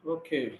Okay.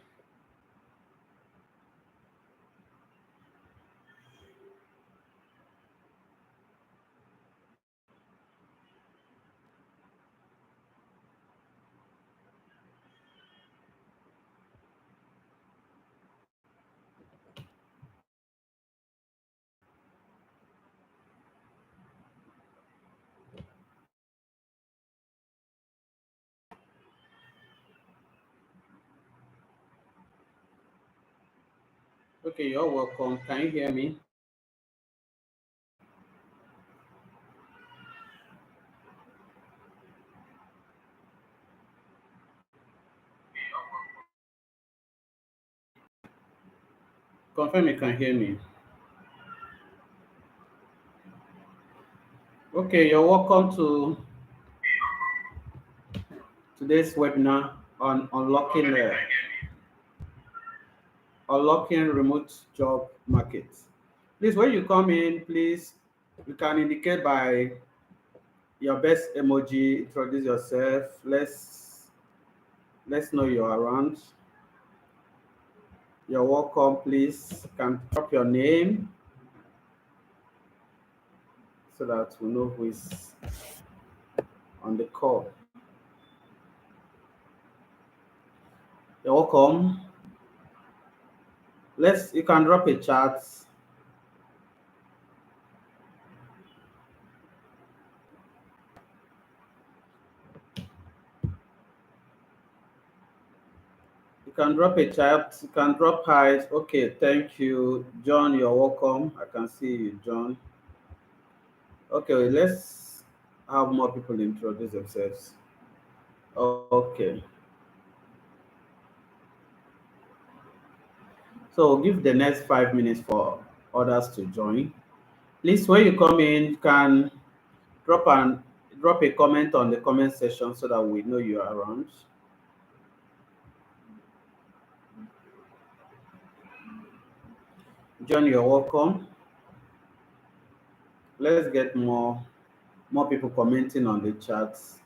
Okay, you're welcome. Can you hear me? Confirm you can hear me. Okay, you're welcome to today's webinar on unlocking remote job markets. Please, when you come in, please you can indicate by your best emoji, introduce yourself. Let's know you're around. You're welcome. Please you can drop your name so that we know who is on the call. You're welcome. Let's you can drop a chat. You can drop a chat. You can drop hi. Okay, thank you, John. You're welcome. I can see you, John. Okay, let's have more people introduce themselves. Okay, so we'll give the next 5 minutes for others to join. Please, when you come in, you can drop an drop a comment on the comment section so that we know you're around. John, you're welcome. Let's get more people commenting on the chats.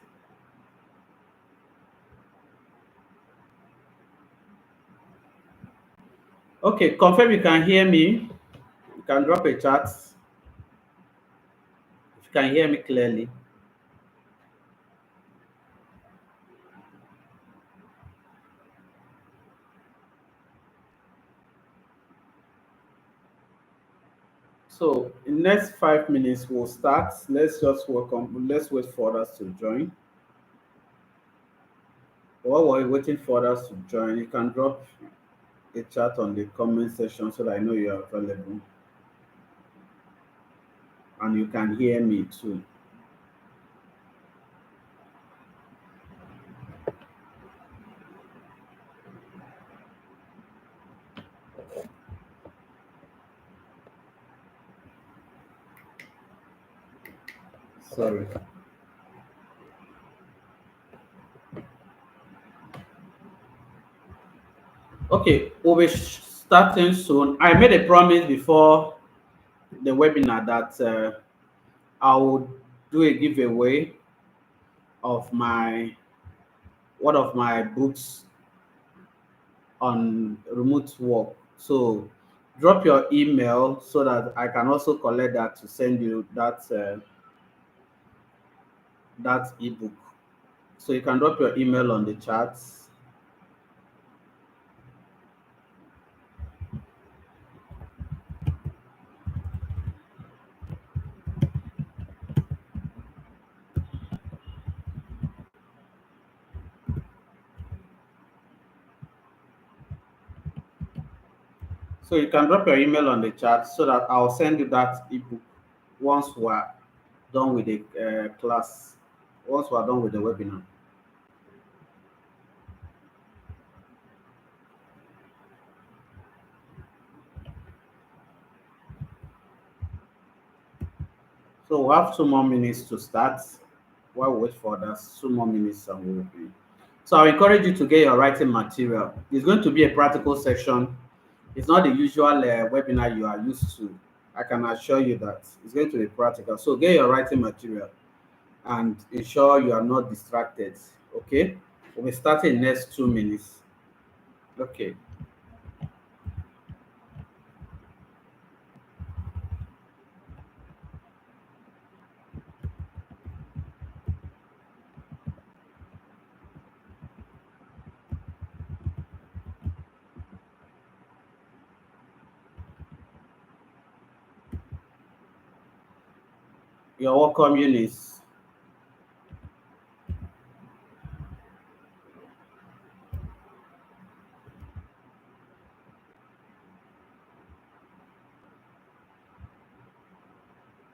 Okay, confirm you can hear me. You can drop a chat if you can hear me clearly. So in next 5 minutes we'll start. Let's just welcome. Let's wait for others to join. While we're waiting for others to join, you can drop a chat on the comment section so that I know you're available and you can hear me too. Sorry. Okay, we'll be starting soon. I made a promise before the webinar that I would do a giveaway of my one of my books on remote work. So drop your email so that I can also collect that to send you that ebook. So you can drop your email on the chat. So you can drop your email on the chat so that I'll send you that ebook once we're done with the class. Once we're done with the webinar. So we have 2 more minutes to start. While we wait for that, 2 more minutes and we'll be. So I encourage you to get your writing material. It's going to be a practical section. It's not the usual webinar you are used to. I can assure you that it's going to be practical. So get your writing material and ensure you are not distracted. Okay, we'll be starting in next 2 minutes. Okay. You're welcome, Eunice.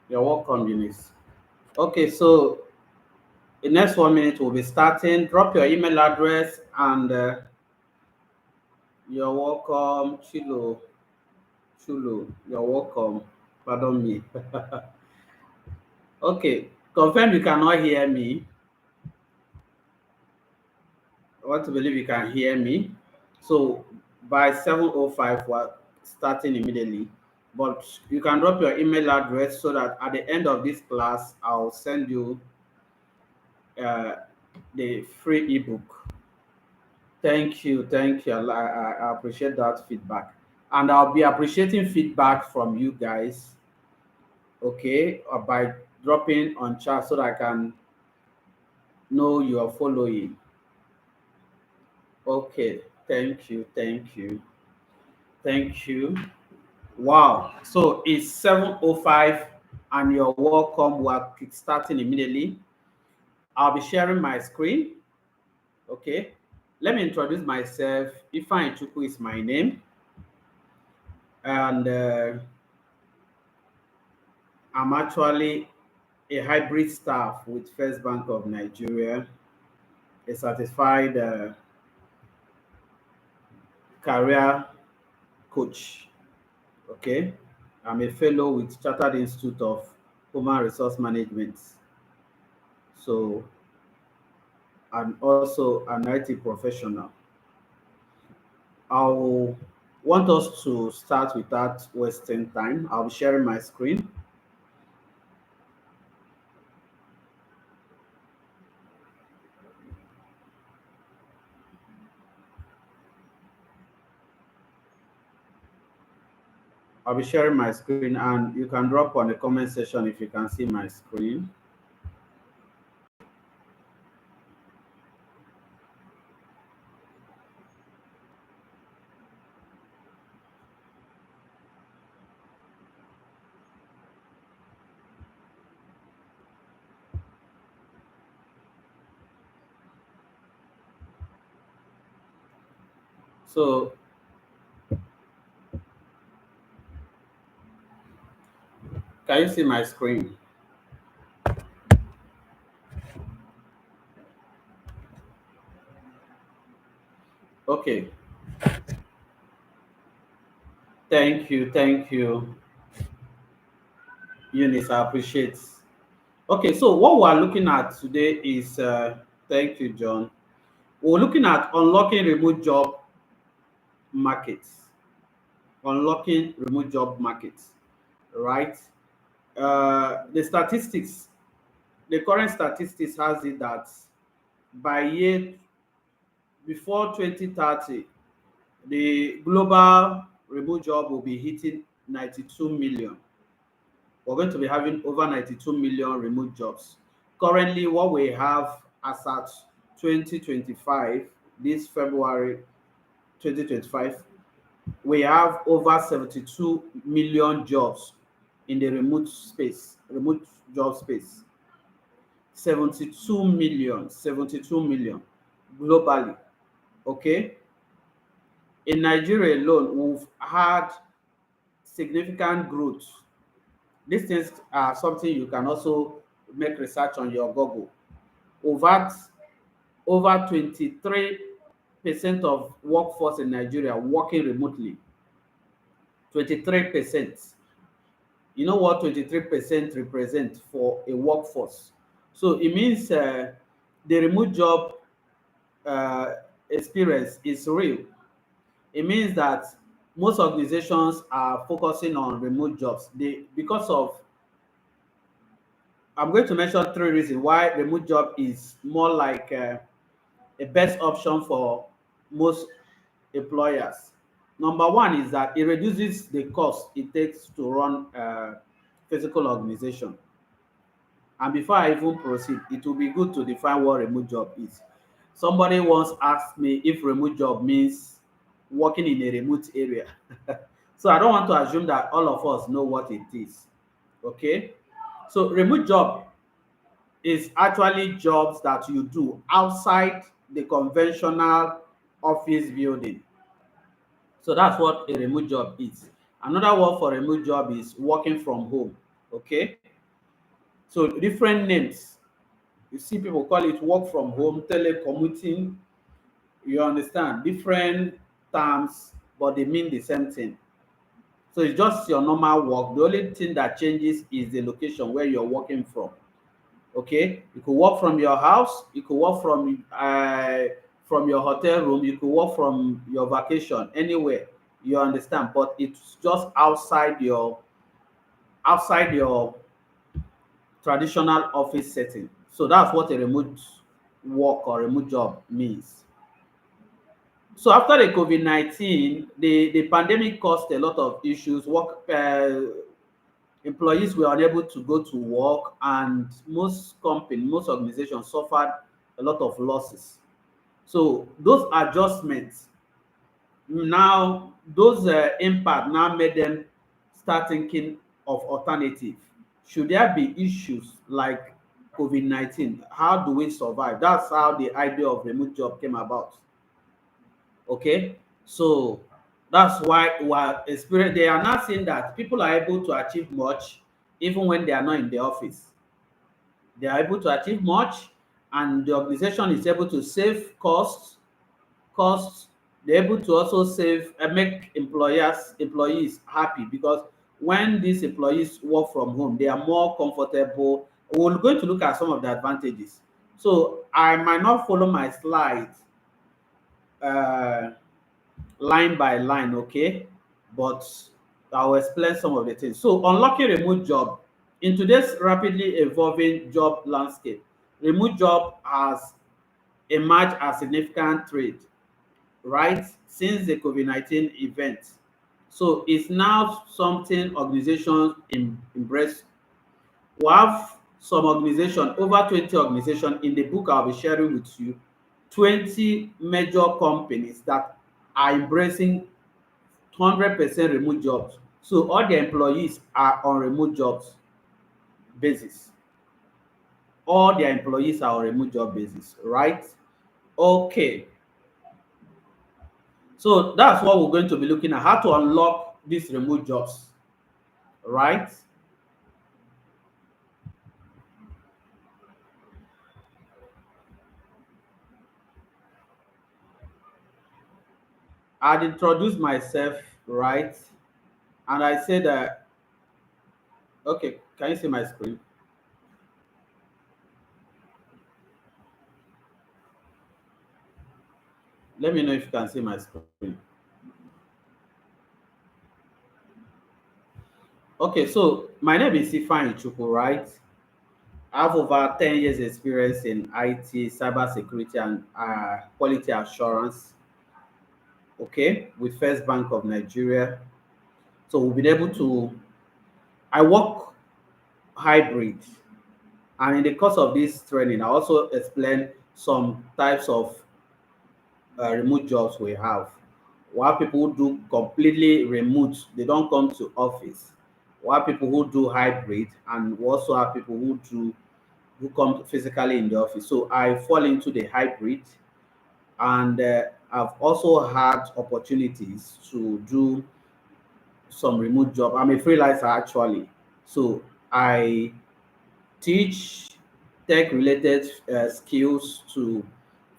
You're welcome, Eunice. Okay, so the next 1 minute will be starting. Drop your email address and you're welcome, Chilo. Chulo, you're welcome. Pardon me. Okay, confirm you cannot hear me. I want to believe you can hear me. So by 7:05, we're starting immediately. But you can drop your email address so that at the end of this class, I'll send you uh, the free ebook. Thank you, thank you. I appreciate that feedback, and I'll be appreciating feedback from you guys. Okay, or by dropping on chat so that I can know you are following. Okay, thank you, thank you, thank you. Wow, so it's 7:05 and you're welcome. We're starting immediately. I'll be sharing my screen. Okay, let me introduce myself. Ifeanyi Chukwu is my name, and I'm actually a hybrid staff with First Bank of Nigeria, a certified career coach. Okay, I'm a fellow with Chartered Institute of Human Resource Management. So I'm also an IT professional. I'll want us to start without wasting time. I'll be sharing my screen. I'll be sharing my screen and you can drop on the comment section if you can see my screen. So can you see my screen? Okay. Thank you, Eunice. I appreciate. Okay, so what we're looking at today is thank you, John. We're looking at unlocking remote job markets. Unlocking remote job markets, right? The statistics, the current statistics has it that by year before 2030, the global remote job will be hitting 92 million. We're going to be having over 92 million remote jobs. Currently, what we have as at 2025, this February 2025, we have over 72 million jobs in the remote job space. 72 million globally. Okay. In Nigeria alone, we've had significant growth. These things are something you can also make research on your Google. Over over 23% of workforce in Nigeria working remotely. 23%. You know what 23% represent for a workforce? So it means the remote job uh, experience is real. It means that most organizations are focusing on remote jobs. Because of, I'm going to mention three reasons why remote job is more like a best option for most employers. Number one is that it reduces the cost it takes to run a physical organization. And before I even proceed, it will be good to define what remote job is. Somebody once asked me if remote job means working in a remote area. So I don't want to assume that all of us know what it is. Okay? So remote job is actually jobs that you do outside the conventional office building. So that's what a remote job is. Another word for remote job is working from home. Okay? So different names. You see people call it work from home, telecommuting. You understand? Different terms, but they mean the same thing. So it's just your normal work. The only thing that changes is the location where you're working from. Okay, you could work from your house, you could work from your hotel room, you could work from your vacation, anywhere. You understand? But it's just outside your traditional office setting. So that's what a remote work or remote job means. So after the COVID-19, the pandemic caused a lot of issues. Employees were unable to go to work, and most organizations suffered a lot of losses. So those adjustments now, those impact now made them start thinking of alternative. Should there be issues like COVID-19? How do we survive? That's how the idea of remote job came about. Okay, so that's why while experience they are now seeing that people are able to achieve much even when they are not in the office. They are able to achieve much, and the organization is able to save costs. They're able to also save and make employees happy, because when these employees work from home, they are more comfortable. We're going to look at some of the advantages. So I might not follow my slides uh, line by line, okay? But I'll explain some of the things. So unlocking remote job. In today's rapidly evolving job landscape, remote job has emerged as significant trade, right? Since the COVID-19 event. So it's now something organizations embrace. We have some organization, over 20 organizations in the book I'll be sharing with you, 20 major companies that are embracing 100% remote jobs. So all the employees are on remote jobs basis. All their employees are on remote job basis, right? Okay. So that's what we're going to be looking at, how to unlock these remote jobs, right? I'd introduced myself, right? And I said that, okay, can you see my screen? Let me know if you can see my screen. Okay, so my name is Ifan Ichuku, right? I have over 10 years experience in IT, cybersecurity, and quality assurance, okay, with First Bank of Nigeria. So we've been able to, I work hybrid, and in the course of this training, I also explain some types of remote jobs we have. While people who do completely remote, they don't come to office. While people who do hybrid, and we also have people who come physically in the office. So I fall into the hybrid, and I've also had opportunities to do some remote job. I'm a freelancer actually, so I teach tech related skills to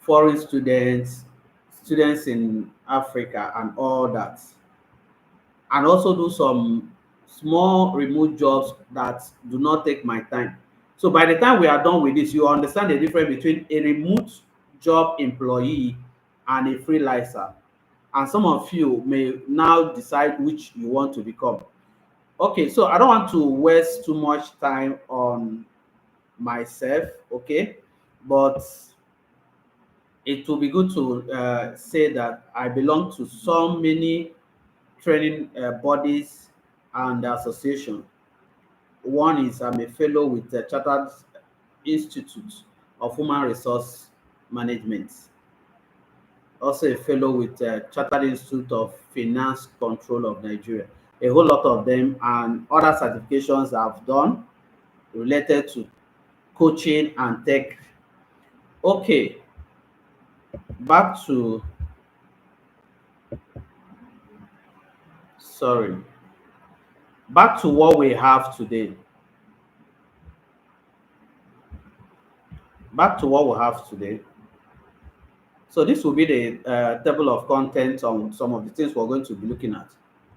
foreign students, students in Africa, and all that, and also do some small remote jobs that do not take my time. So by the time we are done with this, you understand the difference between a remote job employee and a freelancer. And some of you may now decide which you want to become. Okay, so I don't want to waste too much time on myself, okay? But it will be good to say that I belong to so many training bodies and association. One is I'm a fellow with the Chartered Institute of Human Resource Management, also a fellow with Chartered Institute of Finance Control of Nigeria. A whole lot of them and other certifications I've done related to coaching and tech. Okay, back to sorry, back to what we have today. Back to what we have today. So this will be the table of contents on some of the things we're going to be looking at.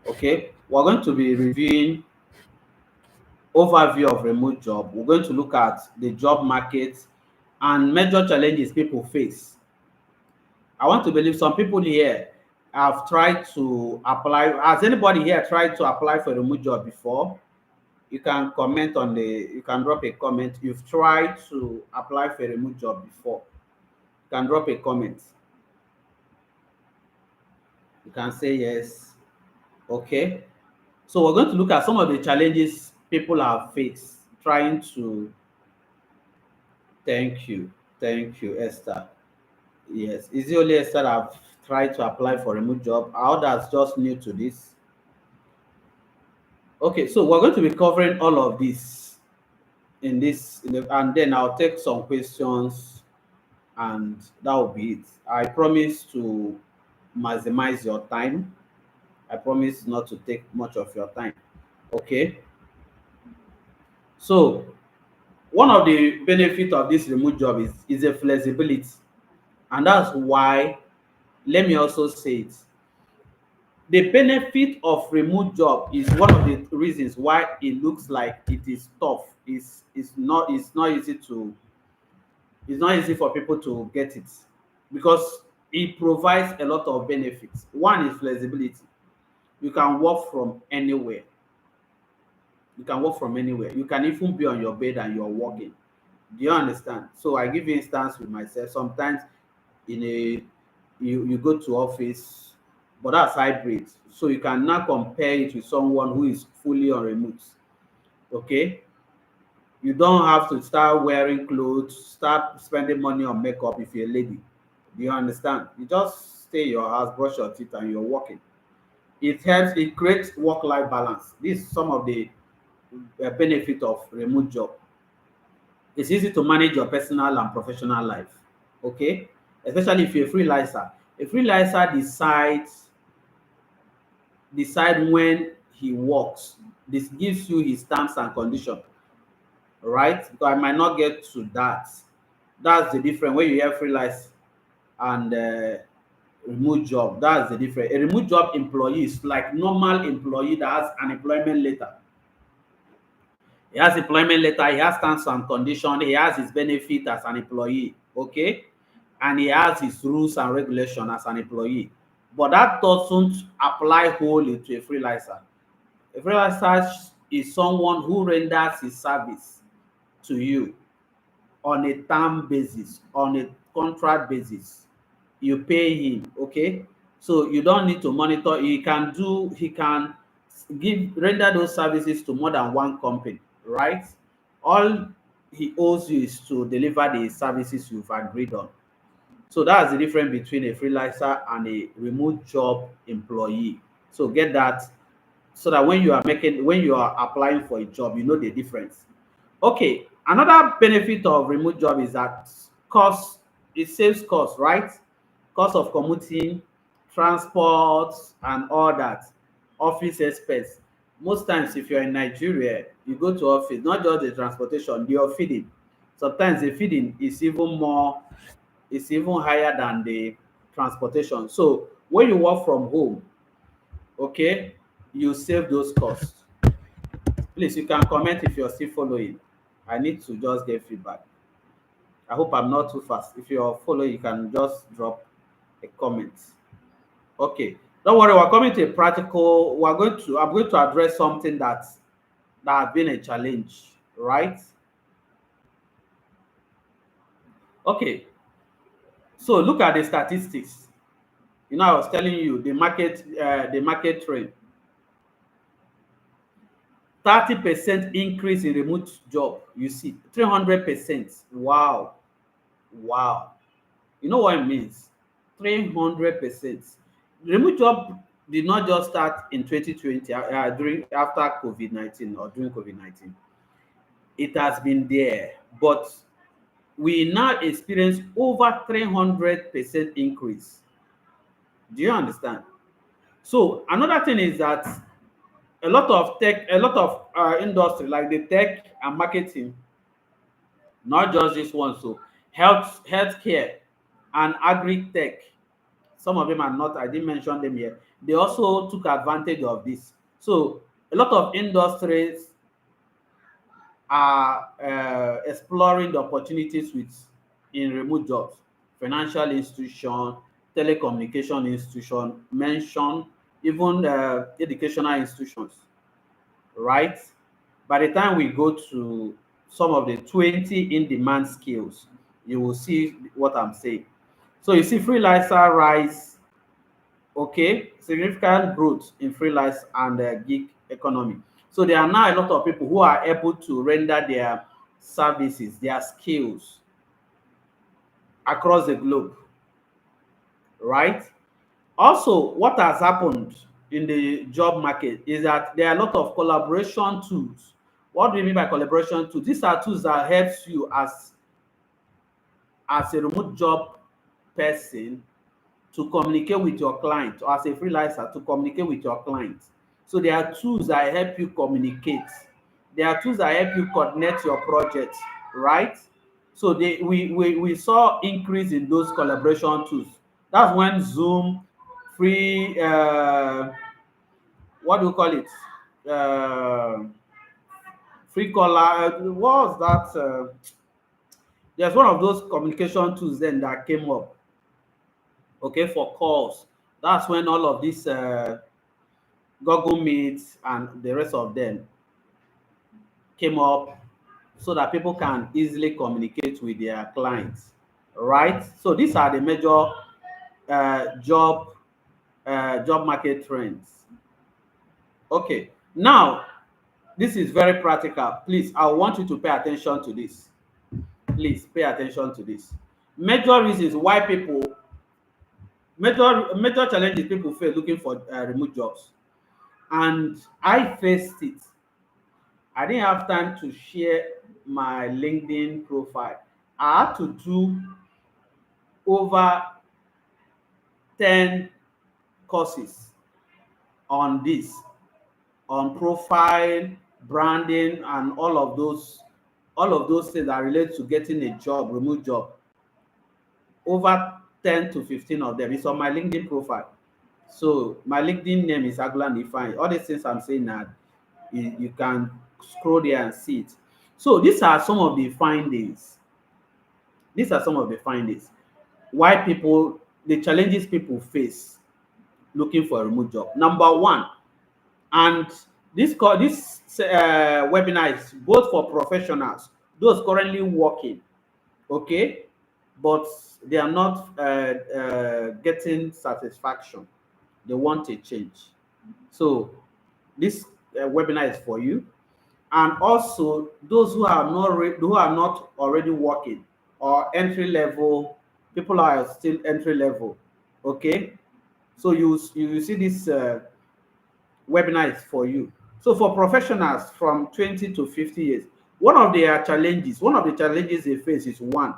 Okay, we're going to be reviewing overview of remote job. We're going to look at the job market and major challenges people face. I want to believe some people here have tried to apply. Has anybody here tried to apply for a remote job before? You can comment on the, you can drop a comment. You've tried to apply for a remote job before. You can drop a comment. You can say yes. Okay. So we're going to look at some of the challenges people have faced trying to. Thank you. Thank you, Esther. Yes. Is it only Esther that have tried to apply for a remote job? Others just new to this? Okay, so we're going to be covering all of this and then I'll take some questions and that will be it. I promise to maximize your time. I promise not to take much of your time. Okay. So one of the benefits of this remote job is a flexibility, and that's why, let me also say it, the benefit of remote job is one of the reasons why it looks like it is tough. It's not easy to, it's not easy for people to get it because it provides a lot of benefits. One is flexibility. You can work from anywhere. You can work from anywhere. You can even be on your bed and you're working. Do you understand? So I give you instance with myself. Sometimes in a, you go to office, but that's hybrid. So you can now compare it with someone who is fully on remote. Okay, you don't have to start wearing clothes, start spending money on makeup if you're a lady. Do you understand? You just stay in your house, brush your teeth, and you're working. It helps. It creates work-life balance. This is some of the benefit of remote job. It's easy to manage your personal and professional life. Okay, especially if you're a freelancer. A freelancer decide when he works. This gives you his terms and condition, right? Because I might not get to that. That's the difference when you hear freelance and remote job. That's the difference. A remote job employee is like normal employee that has an employment letter. He has employment letter, he has terms and condition, he has his benefit as an employee, okay? And he has his rules and regulation as an employee. But that doesn't apply wholly to a freelancer. A freelancer is someone who renders his service to you on a term basis, on a contract basis. You pay him, okay? So you don't need to monitor. He can give render those services to more than one company, right? All he owes you is to deliver the services you've agreed on. So that's the difference between a freelancer and a remote job employee. So get that so that when you are applying for a job, you know the difference. Okay, another benefit of remote job is that cost, it saves cost, right? Cost of commuting, transport, and all that. Office expense. Most times, if you're in Nigeria, you go to office, not just the transportation, your feeding. Sometimes the feeding is even more, is even higher than the transportation. So when you work from home, okay, you save those costs. Please, you can comment if you're still following. I need to just get feedback. I hope I'm not too fast. If you're following, you can just drop a comment. Okay. Don't worry, we're coming to a practical. I'm going to address something that has been a challenge, right? Okay. So look at the statistics. You know, I was telling you the market trend. 30% increase in remote job. You see, 300%. Wow, wow. You know what it means? 300%. Remote job did not just start in 2020 during after COVID-19 or during COVID-19. It has been there, but we now experience over 300% increase. Do you understand? So another thing is that a lot of industry like the tech and marketing, not just this one, so healthcare and agri-tech, some of them are not, I didn't mention them here. They also took advantage of this. So a lot of industries are exploring the opportunities with in remote jobs. Financial institution, telecommunication institution, mention even educational institutions, right? By the time we go to some of the 20 in-demand skills, you will see what I'm saying. So you see freelancer rise, okay, significant growth in freelance and gig economy. So there are now a lot of people who are able to render their services, their skills across the globe, right? Also, what has happened in the job market is that there are a lot of collaboration tools. What do you mean by collaboration tools? These are tools that helps you as a remote job person to communicate with your client, or as a freelancer to communicate with your client. So there are tools that help you communicate. There are tools that help you coordinate your project, right? So we saw increase in those collaboration tools. That's when Zoom, free, what do you call it? Uh, Free caller. What was that? There's one of those communication tools then that came up, okay, for calls. That's when all of these Google Meet and the rest of them came up so that people can easily communicate with their clients, right? So these are the major job market trends. Okay, now this is very practical. Please, I want you to pay attention to this. Please pay attention to this. Major reasons why people, major challenges people face looking for remote jobs, and I faced it. I didn't have time to share my LinkedIn profile. I had to do over 10 courses on this, on profile, branding, and all of those things that relate to getting a job, remote job. Over 10 to 15 of them. It's on my LinkedIn profile. So my LinkedIn name is Aglan Ifeanyi. All these things I'm saying now, you can scroll there and see it. So these are some of the findings. These are some of the findings. Why people, the challenges people face looking for a remote job. Number one, and this webinar is both for professionals, those currently working, okay, but they are not getting satisfaction. They want a change. So this webinar is for you, and also those who are who are not already working, or entry level people are still entry level. Okay, so you see this webinar is for you. So for professionals from 20 to 50 years, one of the challenges they face is one,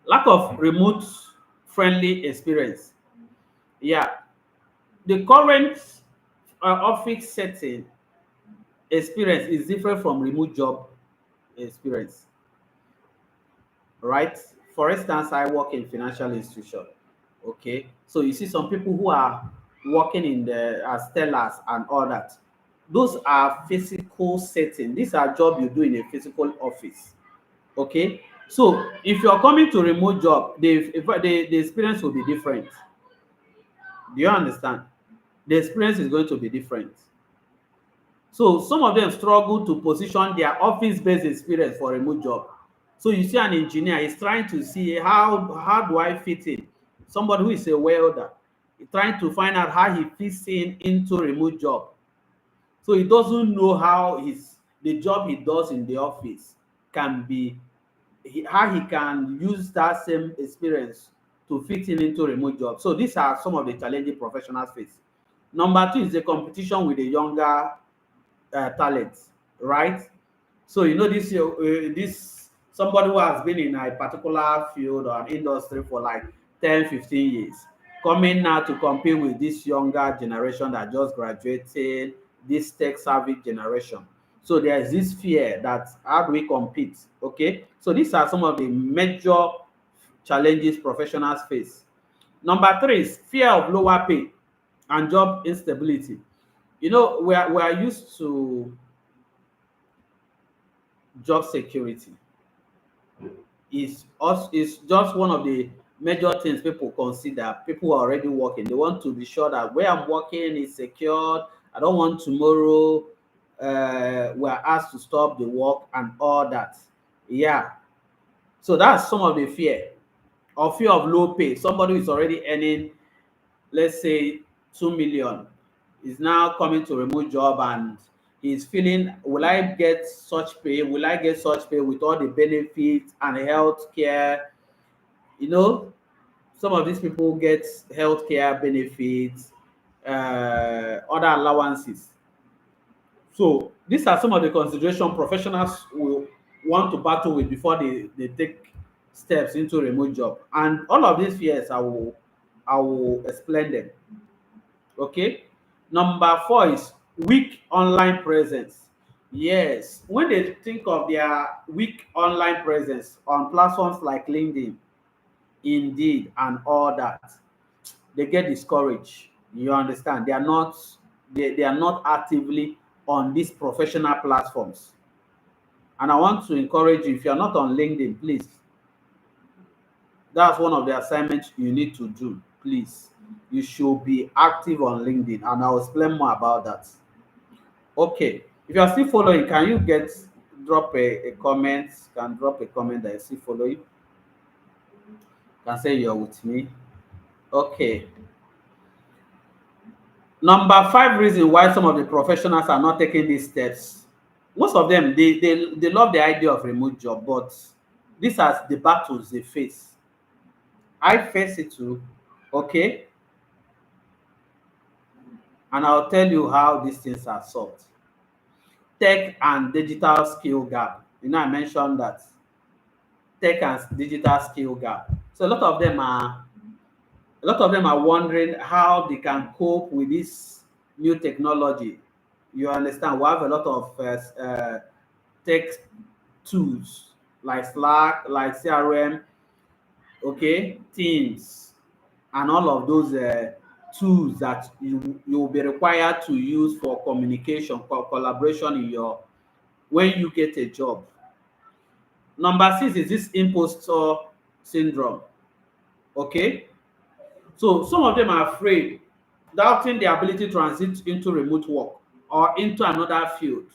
lack of remote friendly experience. Yeah, the current office setting experience is different from remote job experience, right? For instance, I work in financial institution. Okay, so you see some people who are working in the as tellers and all that. Those are physical setting. These are job you do in a physical office. Okay, so if you're coming to remote job, the experience will be different. Do you understand? The experience is going to be different. So some of them struggle to position their office-based experience for remote job. So you see an engineer is trying to see how do I fit in. Somebody who is a welder is trying to find out how he fits in into remote job. So he doesn't know how the job he does in the office can be how he can use that same experience to fit in into remote job. So these are some of the challenges professionals face. Number two is the competition with the younger talents, right? So you know this somebody who has been in a particular field or an industry for like 10, 15 years, coming now to compete with this younger generation that just graduated, this tech savvy generation. So there is this fear that how do we compete? Okay, so these are some of the major challenges professionals face. Number three is fear of lower pay and job instability. You know, we are used to job security. Is just one of the major things people consider. People are already working. They want to be sure that where I'm working is secured. I don't want tomorrow we're asked to stop the work and all that. Yeah. So that's some of the fear. Or fear of low pay. Somebody who is already earning, let's say, 2 million is now coming to a remote job and he's feeling, will I get such pay? Will I get such pay with all the benefits and health care? You know, some of these people get health care benefits, other allowances. So these are some of the consideration professionals will want to battle with before they take steps into remote job. And all of these fears I will explain them. Okay. Number four is weak online presence. Yes, when they think of their weak online presence on platforms like LinkedIn, Indeed, and all that, they get discouraged. You understand? They are not actively on these professional platforms. And I want to encourage you, if you're not on LinkedIn, please, that's one of the assignments you need to do. Please, you should be active on LinkedIn, and I'll explain more about that. Okay, if you are still following, can you drop a comment? Can drop a comment that you still following. Can say you're with me. Okay. Number five reason why some of the professionals are not taking these steps. Most of them they love the idea of remote job, but these are the battles they face. I face it too. Okay, and I'll tell you how these things are solved. Tech and digital skill gap. You know, I mentioned that tech and digital skill gap. So a lot of them are wondering how they can cope with this new technology. You understand? We have a lot of tech tools like Slack, like CRM, okay, Teams, and all of those tools that you will be required to use for communication, for collaboration in your when you get a job. Number six is this impostor syndrome. Okay, so some of them are afraid, doubting their ability to transit into remote work or into another field.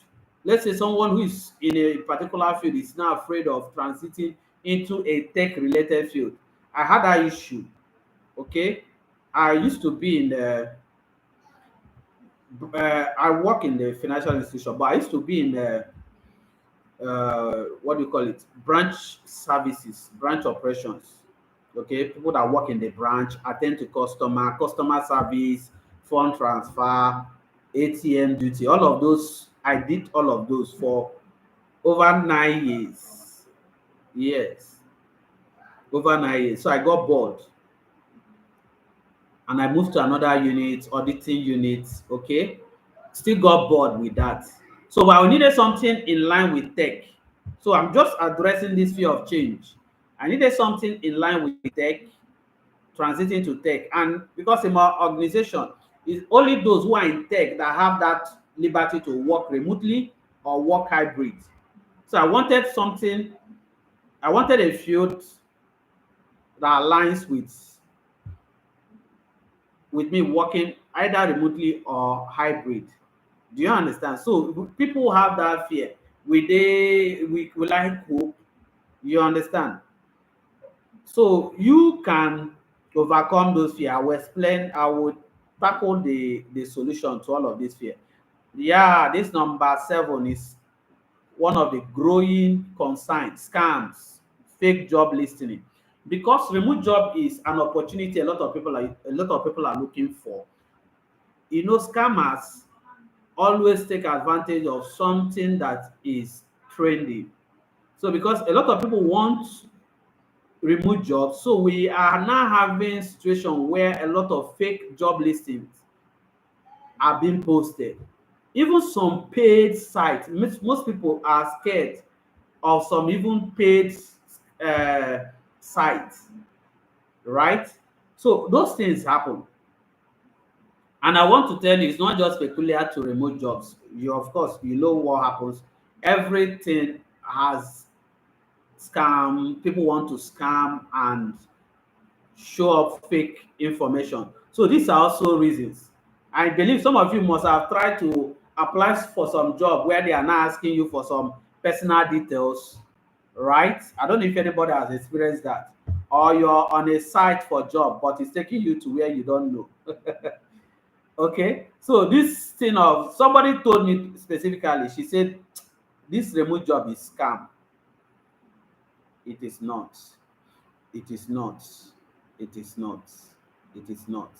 Let's say someone who is in a particular field is now afraid of transiting into a tech related field. I had that issue. Okay, I used to be in the I work in the financial institution, but I used to be in the what do you call it, branch services, branch operations. Okay, people that work in the branch attend to customer service, fund transfer, ATM duty, all of those. I did all of those for over 9 years. Yes, over 9 years. So I got bored and I moved to another unit, auditing unit. Okay, still got bored with that. So I needed something in line with tech. So I'm just addressing this fear of change. I needed something in line with tech, transiting to tech. And because in my organization, it's only those who are in tech that have that liberty to work remotely or work hybrid. So I wanted a field that aligns with me working either remotely or hybrid. Do you understand? So people have that fear. Will I cope? You understand? So you can overcome those fear. I will explain, I would tackle the solution to all of this fear. Yeah, this number 7 is one of the growing concerns: scams, fake job listing. Because remote job is an opportunity a lot of people are looking for. Scammers always take advantage of something that is trendy. So because a lot of people want remote jobs, so we are now having situation where a lot of fake job listings are being posted. Even some paid sites, most people are scared of some even paid uh, sites, right? So those things happen. And I want to tell you, it's not just peculiar to remote jobs. You, of course, you know what happens. Everything has scam. People want to scam and show up fake information. So these are also reasons. I believe some of you must have tried to apply for some job where they are now asking you for some personal details, right? I don't know if anybody has experienced that. Or you're on a site for job, but it's taking you to where you don't know. Okay, so this thing of somebody told me specifically, she said this remote job is scam. It is not. It is not. It is not. It is not.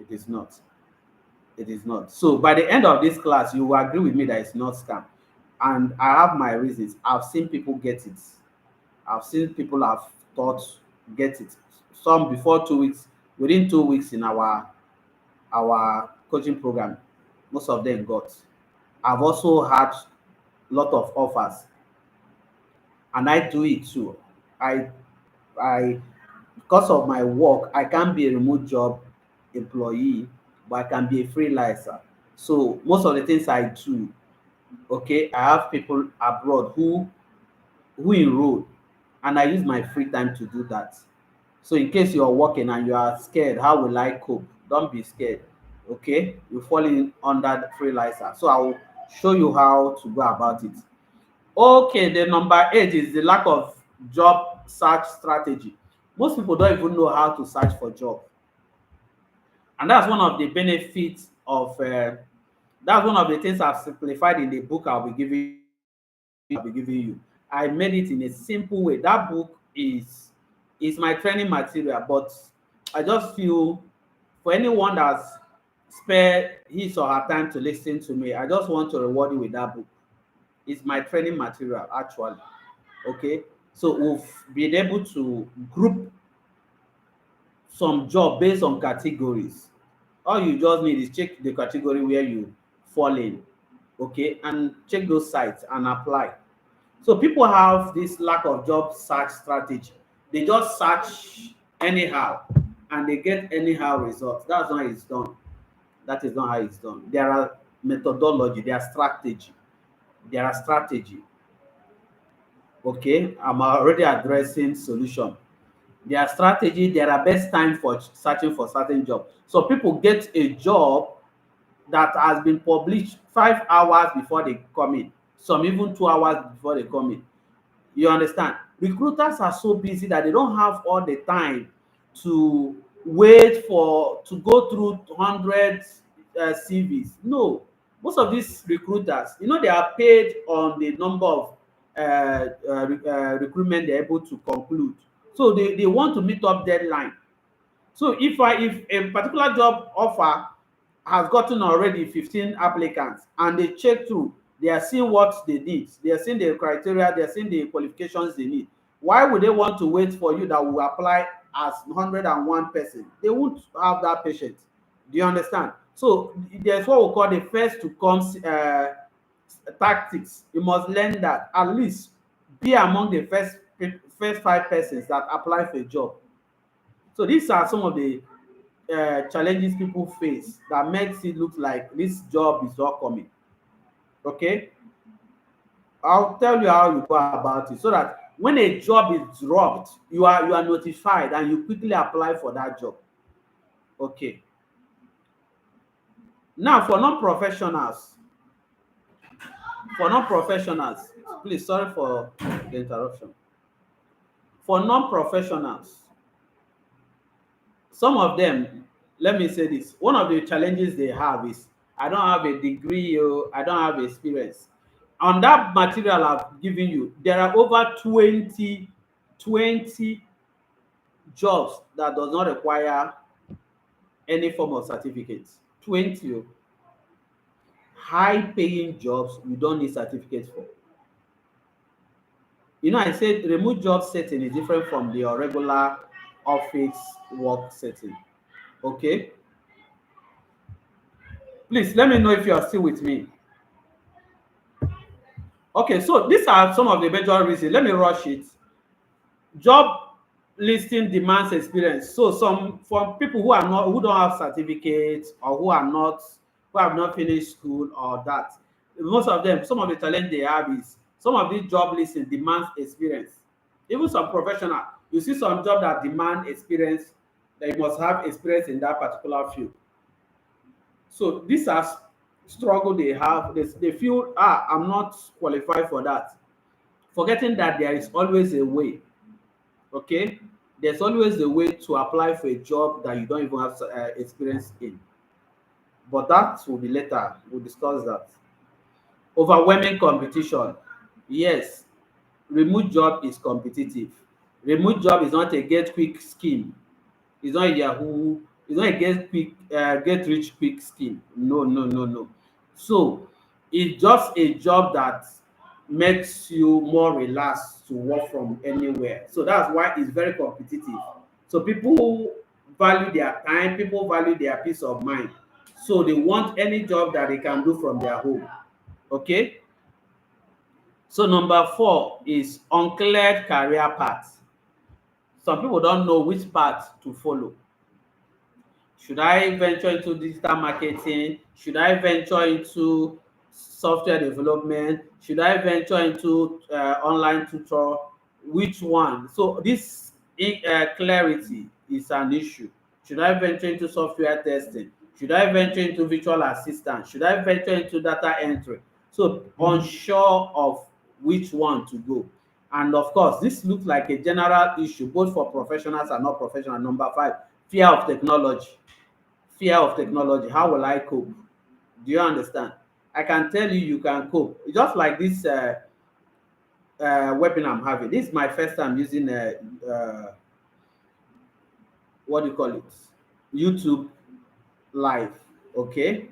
It is not. It is not. So by the end of this class, you will agree with me that it's not scam. And I have my reasons. I've seen people get it. I've seen people have thought get it. Some before 2 weeks, within 2 weeks in our coaching program, most of them got. I've also had lot of offers, and I do it too. I I because of my work, I can't be a remote job employee, but I can be a freelancer. So most of the things I do, okay, I have people abroad who enroll, and I use my free time to do that. So in case you're working and you are scared, how will I cope? Don't be scared. Okay, you fall in under the freelancer. So I will show you how to go about it. Okay, the number 8 is the lack of job search strategy. Most people don't even know how to search for job, and that's one of the benefits of that's one of the things I've simplified in the book I'll be giving you. I made it in a simple way. That book is my training material, but I just feel for anyone that's spare his or her time to listen to me, I just want to reward you with that book. It's my training material actually. Okay, so we've been able to group some job based on categories. All you just need is check the category where you fall in, okay, and check those sites and apply. So people have this lack of job search strategy. They just search anyhow and they get anyhow results. That's not how it's done. That is not how it's done. There are methodology, there are strategy, there are strategy. Okay, I'm already addressing solution. Their strategy, there are best time for searching for certain job. So people get a job that has been published 5 hours before they come in, some even 2 hours before they come in. You understand? Recruiters are so busy that they don't have all the time to wait for to go through hundreds CVs. No, most of these recruiters, they are paid on the number of recruitment they're able to conclude. So they want to meet up deadline. So if a particular job offer has gotten already 15 applicants and they check through, they are seeing what they need, they are seeing the criteria, they are seeing the qualifications they need. Why would they want to wait for you that will apply as 101 person? They won't have that patience. Do you understand? So there's what we call the first to come tactics. You must learn that at least be among the first 5 persons that apply for a job. So these are some of the challenges people face that makes it look like this job is not coming. Okay, I'll tell you how you go about it so that when a job is dropped, you are notified and you quickly apply for that job. Okay, now for non-professionals, please, sorry for the interruption. For non-professionals, some of them, let me say this, one of the challenges they have is, I don't have a degree, I don't have experience. On that material I've given you, there are over 20 jobs that does not require any form of certificate. 20 high paying jobs you don't need certificate for. You know, I said remote job setting is different from the regular office work setting. Okay, please let me know if you are still with me. Okay, so these are some of the major reasons. Let me rush it. Job listing demands experience. So some, for people who are not, who don't have certificates, or who have not finished school or that, most of them, some of the challenge they have is, some of these job listing demands experience. Even some professional, you see some job that demand experience, that you must have experience in that particular field. So these are struggle they have. They feel, I'm not qualified for that, forgetting that there is always a way. Okay, there's always a way to apply for a job that you don't even have experience in, but that will be later, we'll discuss that. Overwhelming competition, yes, remote job is competitive. Remote job is not a get quick scheme. It's not a Yahoo. It's not a get rich quick scheme. No, no, no, no. So it's just a job that makes you more relaxed to work from anywhere. So that's why it's very competitive. So people value their time, people value their peace of mind. So they want any job that they can do from their home. Okay. So number 4 is unclear career path. Some people don't know which path to follow. Should I venture into digital marketing? Should I venture into software development? Should I venture into online tutor? Which one? So this clarity is an issue. Should I venture into software testing? Should I venture into virtual assistant? Should I venture into data entry? So unsure of which one to go. And of course, this looks like a general issue both for professionals and not professional. Number 5, fear of technology. Fear of technology. How will I cope? Do you understand? I can tell you, you can cope. Just like this webinar I'm having. This is my first time using what do you call it? YouTube live. Okay.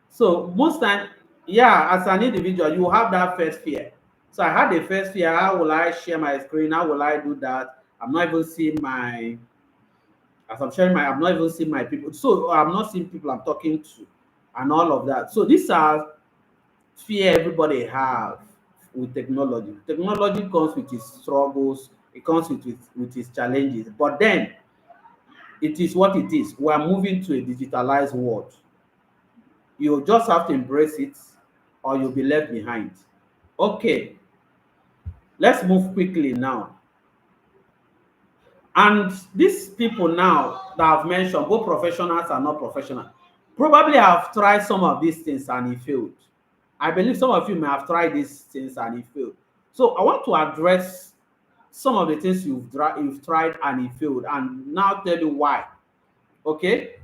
So most time, yeah, as an individual, you have that first fear. So I had the first fear. How will I share my screen? How will I do that? I'm not even seeing my, as I'm sharing my, I'm not even seeing my people. So I'm not seeing people I'm talking to and all of that. So these are fear everybody have with technology. Technology comes with its struggles, it comes with its challenges, but then it is what it is. We are moving to a digitalized world. You just have to embrace it or you'll be left behind. Okay, let's move quickly now. And these people now that I've mentioned, both professionals and not professional, probably have tried some of these things and it failed. I believe some of you may have tried these things and it failed. So I want to address some of the things you've tried and it failed, and now tell you why. Okay?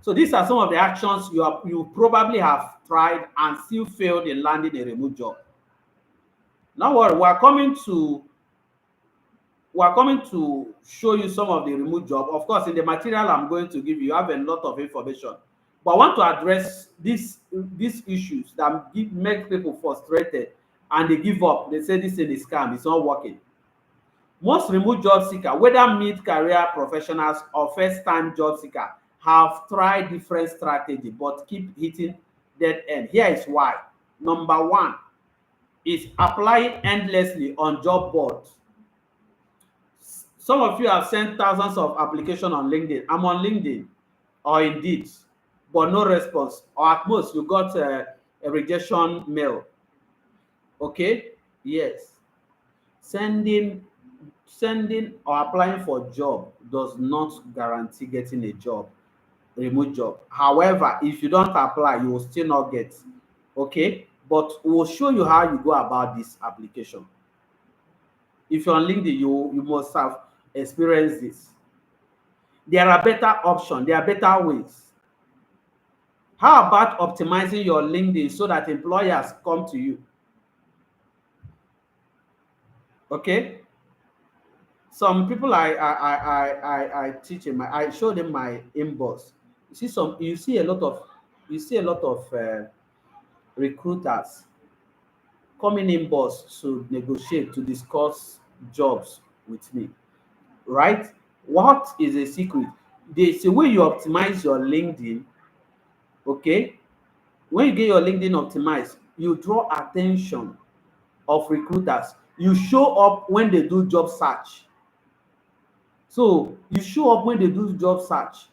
So these are some of the actions you probably have tried and still failed in landing a remote job. Now what we are coming to show you some of the remote job. Of course, in the material I'm going to give you, you have a lot of information. But I want to address these issues that make people frustrated and they give up. They say this thing is scam, it's not working. Most remote job seeker, whether mid-career professionals or first-time job seeker, have tried different strategy but keep hitting dead end. Here is why. Number 1 is applying endlessly on job boards. Some of you have sent thousands of applications on LinkedIn. I'm on LinkedIn or Indeed, but no response. Or at most, you got a rejection mail. Okay? Yes. Sending or applying for job does not guarantee getting a job, remote job. However, if you don't apply, you will still not get. Okay? But we'll show you how you go about this application. If you're on LinkedIn, you must have experienced this. There are better options, there are better ways. How about optimizing your LinkedIn so that employers come to you? Okay. Some people I teach in my, I show them my inbox. You see a lot of recruiters coming inbox to negotiate, to discuss jobs with me, right? What is a secret? There's a way you optimize your LinkedIn. Okay, when you get your LinkedIn optimized, you draw attention of recruiters. You show up when they do job search. So you show up when they do job search.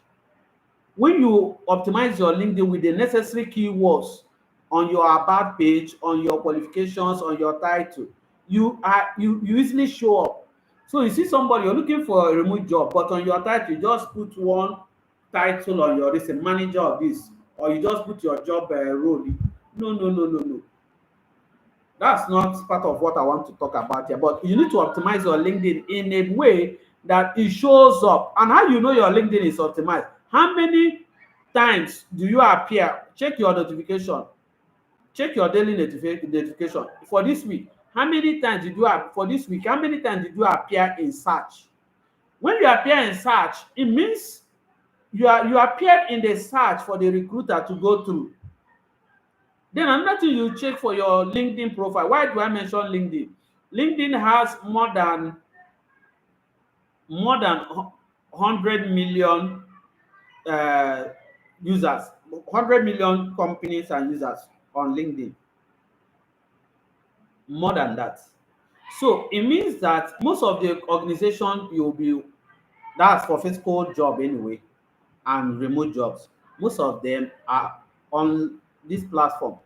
When you optimize your LinkedIn with the necessary keywords on your about page, on your qualifications, on your title, you easily show up. So you see somebody, you're looking for a remote job, but on your title you just put one title on your, this a manager of this, or you just put your job role. No. That's not part of what I want to talk about here. But you need to optimize your LinkedIn in a way that it shows up. And how you know your LinkedIn is optimized? How many times do you appear? Check your notification. Check your daily notification for this week. How many times did you for this week? How many times did you appear in search? When you appear in search, it means you appeared in the search for the recruiter to go through. Then another thing you check for your LinkedIn profile. Why do I mention LinkedIn? LinkedIn has more than 100 million uh, users, 100 million companies and users on LinkedIn. More than that. So it means that most of the organization you'll be, that's for physical job anyway, and remote jobs, most of them are on this platform.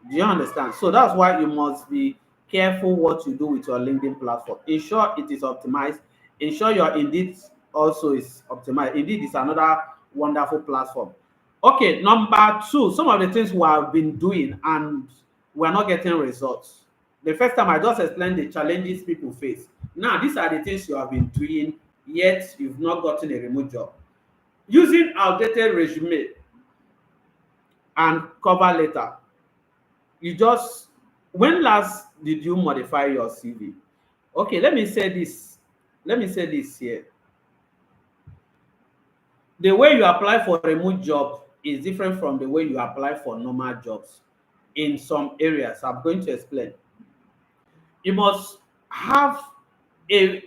Do you understand? So that's why you must be careful what you do with your LinkedIn platform. Ensure it is optimized. Ensure your Indeed also is optimized. Indeed is another wonderful platform. Okay, number two, some of the things we have been doing and we're not getting results. The first time I just explained the challenges people face. Now, these are the things you have been doing, yet you've not gotten a remote job. Using outdated resume and cover letter. You just, when last did you modify your CV? Okay, let me say this here. The way you apply for a remote job is different from the way you apply for normal jobs in some areas. I'm going to explain. You must have a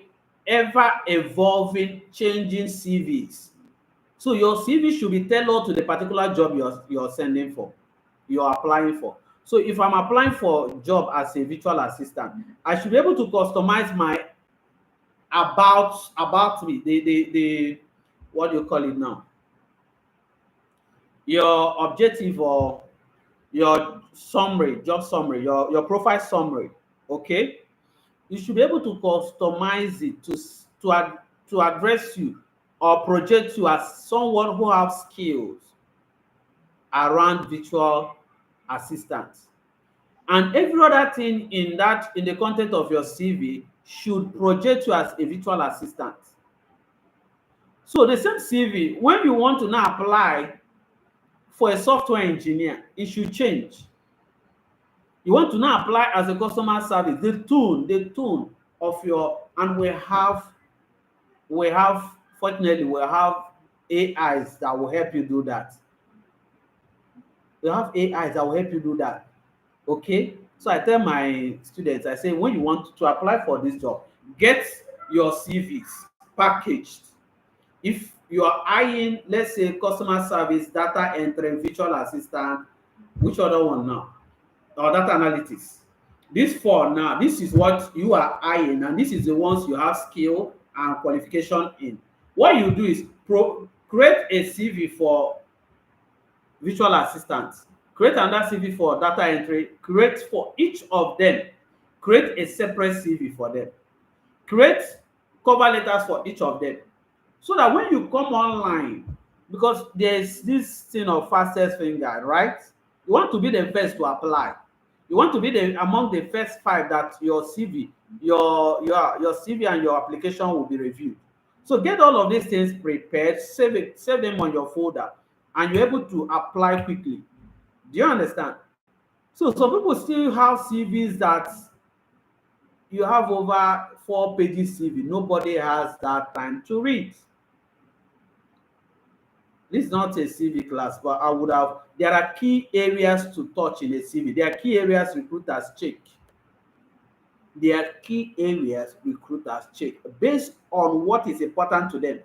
ever evolving, changing CVs. So your CV should be tailored to the particular job you're sending for, you're applying for. So if I'm applying for job as a virtual assistant, I should be able to customize my about me, the what do you call it now? Your objective, or your summary, job summary, your profile summary. Okay, you should be able to customize it to address you or project you as someone who has skills around virtual assistants. And every other thing in the content of your CV should project you as a virtual assistant. So the same CV, when you want to now apply for a software engineer, it should change. You want to now apply as a customer service, the tone of your, and we have fortunately we have AIs that will help you do that. We have AIs that will help you do that. Okay, so I tell my students, I say, when you want to apply for this job, get your CVs packaged. If you are eyeing, let's say, customer service, data entry, virtual assistant, which other one now, or data analytics, these four now, this is what you are eyeing, and this is the ones you have skill and qualification in. What you do is create a CV for virtual assistants, create another CV for data entry, create for each of them, create a separate CV for them, create cover letters for each of them, so that when you come online, because there's this thing of fastest finger, right? You want to be the first to apply. You want to be among the first five that your CV, your CV and your application will be reviewed. So get all of these things prepared, save them on your folder, and you're able to apply quickly. Do you understand? So some people still have CVs that you have over 4 pages CV. Nobody has that time to read. This is not a CV class, but I would have. There are key areas to touch in a CV. There are key areas recruiters check. There are key areas recruiters check based on what is important to them.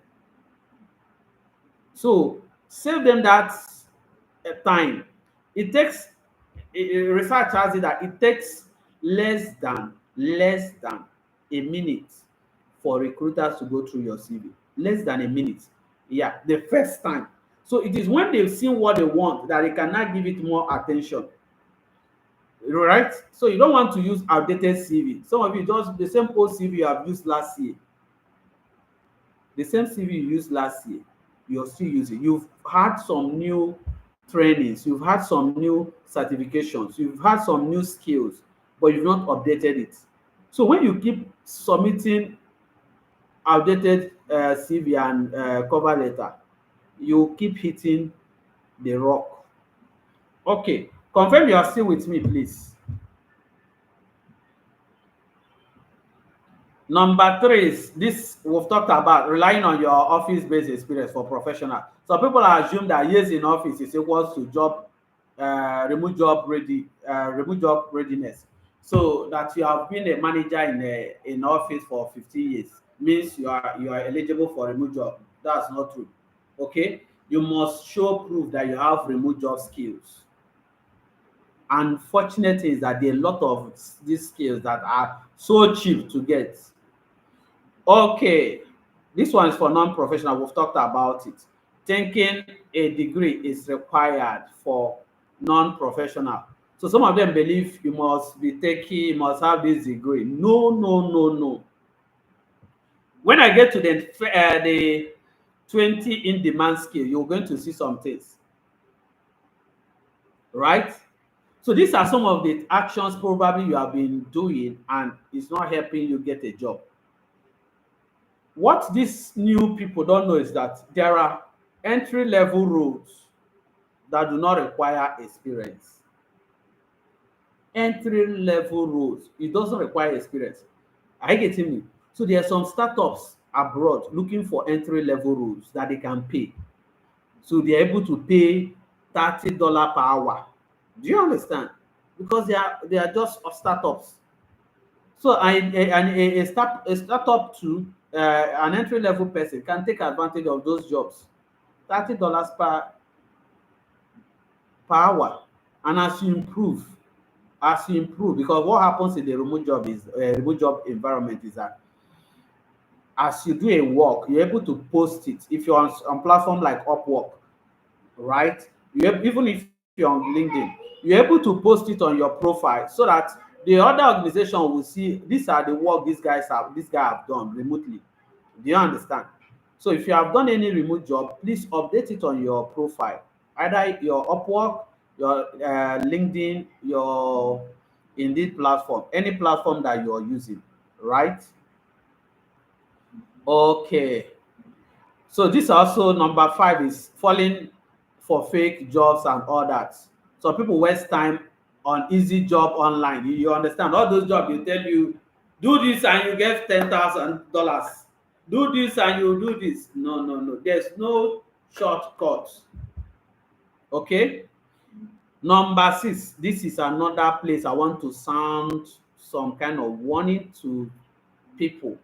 So save them that time. It takes research has it that it takes less than a minute for recruiters to go through your CV. Less than a minute. Yeah, the first time. So it is when they've seen what they want that they cannot give it more attention. Right? So you don't want to use outdated CV. Some of you just the same old CV you have used last year. The same CV you used last year, you're still using. You've had some new trainings, you've had some new certifications, you've had some new skills, but you've not updated it. So when you keep submitting outdated CV and cover letter, you keep hitting the rock. Okay, confirm you are still with me, please. Number three is this we've talked about relying on your office-based experience for professional. Some people assume that years in office is equals to remote job readiness. So that you have been a manager in office for 15 years means you are eligible for remote job. That's not true. Okay, you must show proof that you have remote job skills. Unfortunate is that there are a lot of these skills that are so cheap to get. Okay, this one is for non-professional. We've talked about it. Thinking a degree is required for non-professional. So some of them believe you must be taking, you must have this degree. No, no, no, no. When I get to the 20 in-demand skill, you're going to see some things, right? So these are some of the actions probably you have been doing and it's not helping you get a job. What these new people don't know is that there are entry level roles that do not require experience. Entry level roles, it doesn't require experience. Are you getting me? So there are some startups abroad looking for entry level roles that they can pay. So they're able to pay $30 per hour. Do you understand? Because they are just startups. So a startup to an entry level person can take advantage of those jobs. $30 per hour. And as you improve, because what happens in the remote job environment is that as you do a work, you're able to post it. If you're on platform like Upwork, right? Even if you're on LinkedIn, you're able to post it on your profile so that the other organization will see these are the work this guy have done remotely. Do you understand? So if you have done any remote job, please update it on your profile, either your Upwork, your LinkedIn, your Indeed platform, any platform that you are using, right? Okay. So this also number five is falling for fake jobs and all that. So people waste time on easy job online. You understand? All those jobs they tell you, do this and you get $10,000. Do this and you do this. No, no, no. There's no shortcut. Okay. Number six. This is another place I want to sound some kind of warning to people.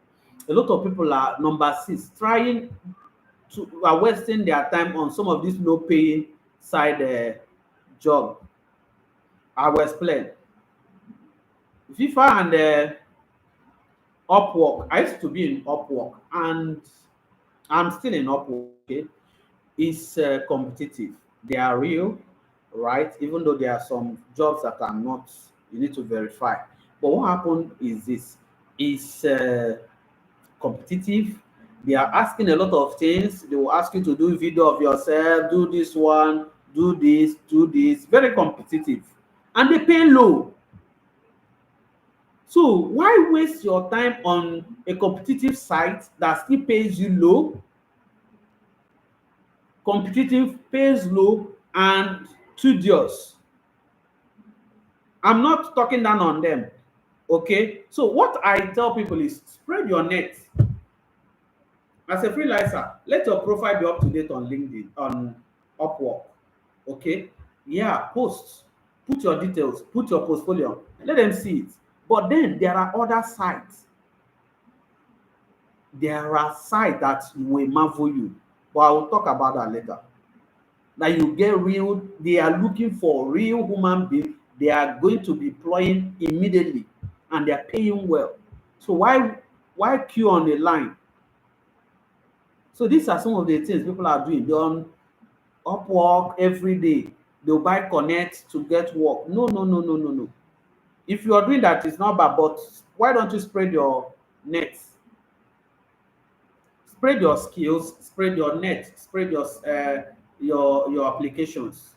A lot of people are number six trying are wasting their time on some of these low paying side job. I will explain. FIFA and Upwork. I used to be in Upwork and I'm still in Upwork. Okay, it's competitive. They are real, right? Even though there are some jobs that are not, you need to verify. But what happened is this: is competitive. They are asking a lot of things. They will ask you to do video of yourself, do this one, do this, do this. Very competitive, and they pay low. So why waste your time on a competitive site that still pays you low, competitive, pays low, and tedious? I'm not talking down on them. Okay. So what I tell people is spread your net. As a freelancer, let your profile be up to date on LinkedIn, on Upwork. Okay. Yeah, post. Put your details, put your portfolio. Let them see it. But then there are other sites. There are sites that will marvel you. But I will talk about that later. That you get real, they are looking for real human beings. They are going to be employing immediately and they are paying well. So why queue on the line? So these are some of the things people are doing. They're on Upwork every day. They'll buy connect to get work. No, no, no, no, no, no. If you are doing that, it's not bad, but why don't you spread your net? Spread your skills, spread your net, spread your applications.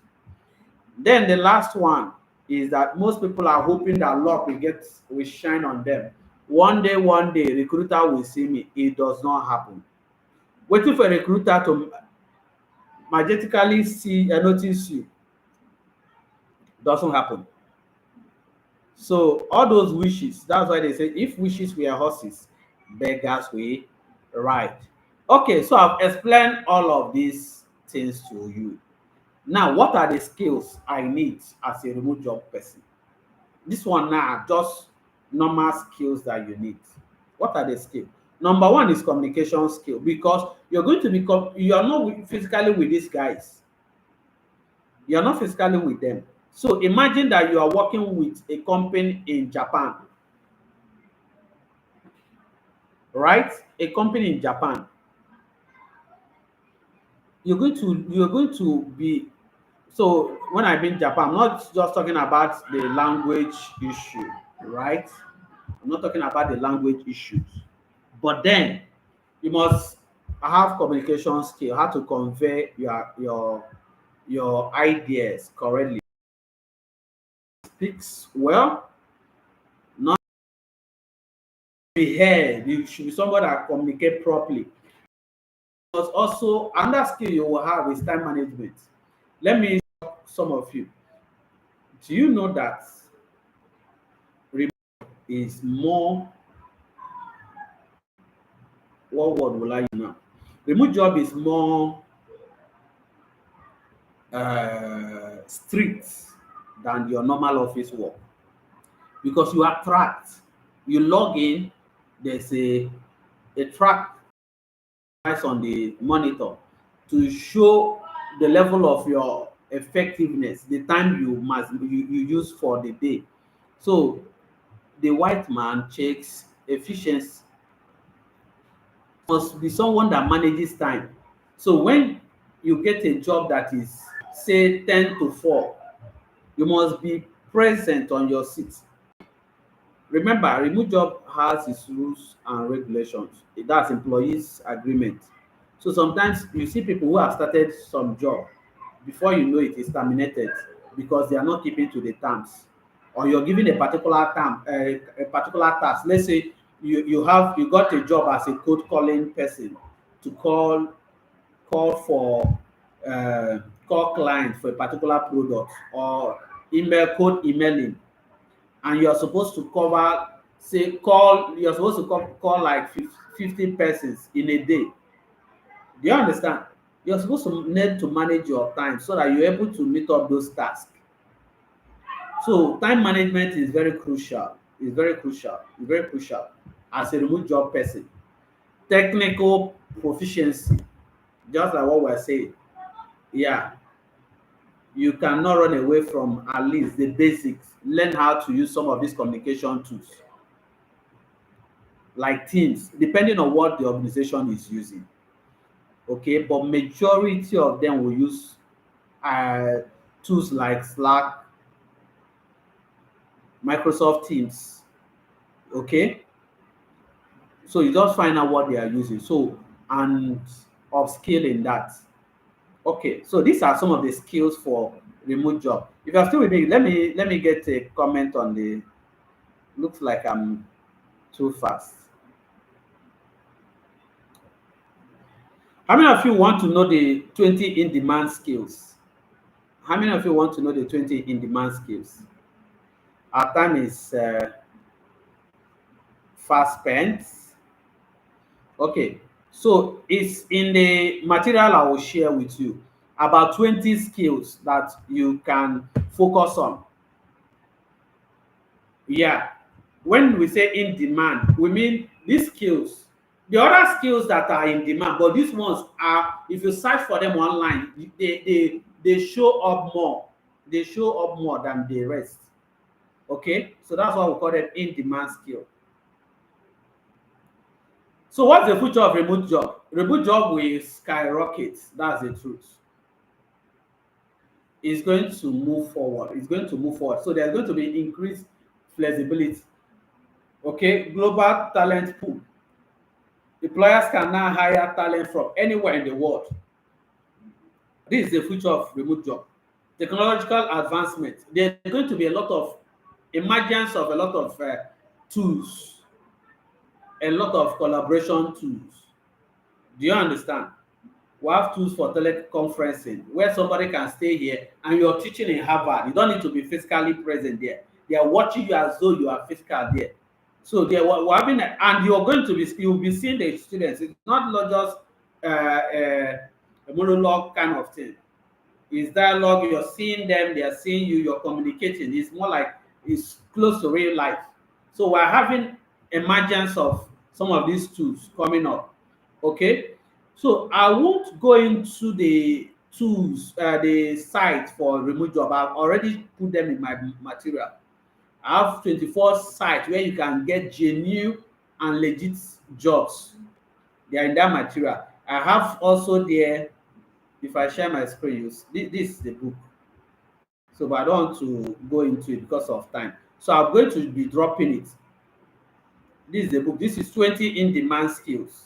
Then the last one is that most people are hoping that luck will shine on them. One day, recruiter will see me. It does not happen. Waiting for a recruiter to magically see and notice you doesn't happen. So all those wishes, that's why they say if wishes were horses, beggars will ride. Okay, so I've explained all of these things to you. Now, what are the skills I need as a remote job person? This one now, just normal skills that you need. What are the skills? Number one is communication skill because you're going to become, you are not physically with these guys. You are not physically with them. So imagine that you are working with a company in Japan, right? A company in Japan. You're going to be, so when I mean Japan, I'm not just talking about the language issue, right? I'm not talking about the language issues. But then you must have communication skill, how to convey your ideas correctly. Speaks well, not be heard. You should be somebody that communicate properly. But also another skill you will have is time management. Let me shock some of you. Do you know that remote is more, what word will I use now? Remote job is more strict than your normal office work because you are tracked. You log in, there's a track on the monitor to show the level of your effectiveness, the time you use for the day. So the white man checks efficiency, must be someone that manages time. So when you get a job that is say 10 to 4, you must be present on your seat. Remember, remote job has its rules and regulations. That's employees agreement. So sometimes you see people who have started some job, before you know it is terminated because they are not keeping to the terms, or you're given a particular term, a particular task. Let's say you got a job as a code calling person to call for uh, call client for a particular product, or code emailing, and you're supposed to cover, say call, you're supposed to call like 50 persons in a day. Do you understand? You're supposed to need to manage your time so that you're able to meet up those tasks. So time management is very crucial. It's very crucial. It's very crucial as a remote job person. Technical proficiency, just like what we're saying. Yeah, you cannot run away from at least the basics. Learn how to use some of these communication tools like Teams, depending on what the organization is using. Okay, but majority of them will use uh, tools like Slack, Microsoft Teams. Okay, so you just find out what they are using. So and upscaling that. Okay, so these are some of the skills for remote job. If you're still with me, let me get a comment on the Looks like I'm too fast. How many of you want to know the 20 in-demand skills? How many of you want to know the 20 in-demand skills? Our time is fast spent. Okay, so it's in the material I will share with you about 20 skills that you can focus on. Yeah, when we say in demand, we mean these skills. The other skills that are in demand, but these ones are, if you search for them online, they show up more. They show up more than the rest. Okay, so that's why we call them in demand skill. So what's the future of remote job? Remote job will skyrocket. That's the truth. It's going to move forward. It's going to move forward. So there's going to be increased flexibility. Okay, global talent pool. Employers can now hire talent from anywhere in the world. This is the future of remote job. Technological advancement. There's going to be a lot of emergence of a lot of tools, a lot of collaboration tools. Do you understand? We have tools for teleconferencing where somebody can stay here and you're teaching in Harvard. You don't need to be physically present there. They are watching you as though you are physical there. So they were having, and you're going to be, you'll be seeing the students. It's not just a monologue kind of thing. It's dialogue. You're seeing them. They are seeing you. You're communicating. It's more like it's close to real life. So we're having emergence of some of these tools coming up. Okay, so I won't go into the tools, the site for remote job. I've already put them in my material. I have 24 sites where you can get genuine and legit jobs. They are in that material. I have also there, if I share my screen, this is the book. So, but I don't want to go into it because of time. So I'm going to be dropping it. This is the book. This is 20 in-demand skills.